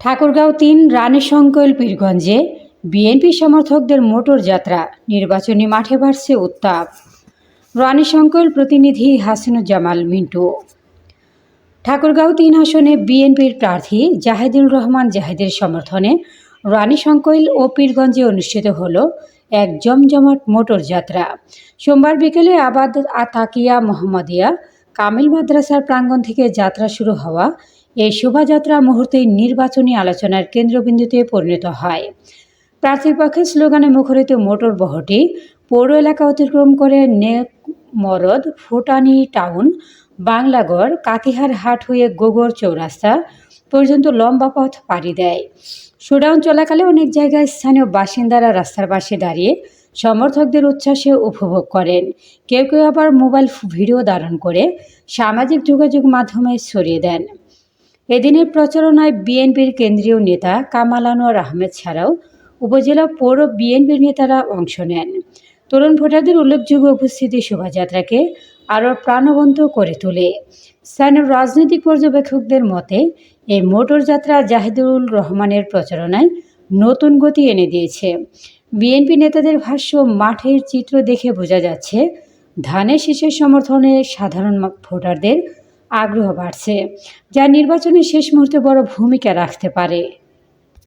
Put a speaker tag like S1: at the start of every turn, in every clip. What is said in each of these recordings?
S1: ঠাকুরগাঁও-৩ রানীশঙ্কৈল পীরগঞ্জে BNP সমর্থকদের motor যাত্রা, নির্বাচনী মাঠে বাড়ছে উত্তাপ। রানীশঙ্কৈল প্রতিনিধি হাসিনুজ্জামাল মিন্টু। ঠাকুরগাঁও-৩ আসনে বিএনপির প্রার্থী জাহিদুর রহমান জাহিদের সমর্থনে রানীশঙ্কৈল ও পীরগঞ্জে অনুষ্ঠিত হল এক জমজমাট মোটর যাত্রা। সোমবার বিকেলে আবাদ তাকিয়া মোহাম্মদিয়া কামিল মাদ্রাসার প্রাঙ্গণ থেকে যাত্রা শুরু হওয়া এই শোভাযাত্রা মুহূর্তেই নির্বাচনী আলোচনার কেন্দ্রবিন্দুতে পরিণত হয়। প্রার্থীর পক্ষে স্লোগানে মুখরিত মোটর বহরটি পৌর এলাকা অতিক্রম করে নেকমরদ, ফুটানি টাউন, বাংলাগড়, কাতিহার হাট হয়ে গোগর চৌরাস্তা পর্যন্ত লম্বা পথ পাড়ি দেয়। শোডাউন চলাকালে অনেক জায়গায় স্থানীয় বাসিন্দারা রাস্তার পাশে দাঁড়িয়ে সমর্থকদের উচ্ছ্বাসে উপভোগ করেন। কেউ কেউ আবার মোবাইল ভিডিও ধারণ করে সামাজিক যোগাযোগ মাধ্যমে ছড়িয়ে দেন। এদিনের প্রচারণায় বিএনপির কেন্দ্রীয় নেতা কামাল আনোয়ার আহমেদ ছাড়াও উপজেলা পৌর বিএনপির নেতারা অংশ নেন। তরুণ ভোটারদের উল্লেখযোগ্য উপস্থিতি শোভাযাত্রাকে আরও প্রাণবন্ত করে তোলে। স্থানীয় রাজনৈতিক পর্যবেক্ষকদের মতে এই মোটর যাত্রা জাহিদুর রহমানের প্রচারণায় নতুন গতি এনে দিয়েছে। বিএনপি নেতাদের ভাষ্য, মাঠের চিত্র দেখে বোঝা যাচ্ছে ধানের শীষের সমর্থনে সাধারণ ভোটারদের আগ্রহ বাড়ছে, যা নির্বাচনের শেষ মুহূর্তে বড় ভূমিকা রাখতে পারে।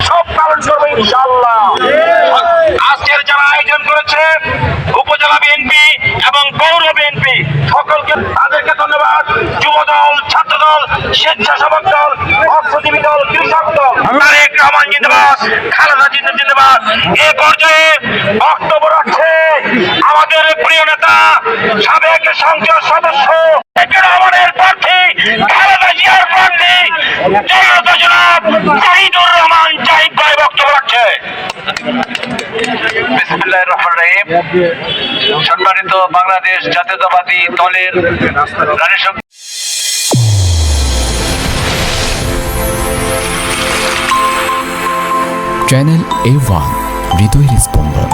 S2: সব পালন করবো ইনশাআল্লাহ। আজকের যারা আয়োজন করেছে উপজেলা বিএনপি এবং পৌর বিএনপি সকলকে তাদেরকে ধন্যবাদ। যুবদল, ছাত্রদল, স্বেচ্ছাসেবক দল, মৎস্যজীবী দল, কৃষক দল, তারেক রহমান জিন্দাবাদ, খালেদা জিয়া জিন্দাবাদ। এ পর্যায়ে বক্তব্য রাখছে আমাদের প্রিয় নেতা সাবেক সংসদ সদস্য রহমানের প্রার্থী, খালেদা জিয়ার প্রার্থী জনাব জাহিদুর রহমান জাহিদ ভাই বক্তব্য রাখছে। বিসমিল্লাহির রহমানির রহিম। সম্মানিত বাংলাদেশ জাতীয়তাবাদী দলের রানীশঙ্কৈল
S3: চ্যানেল A1 হৃদয়ের স্পন্দন।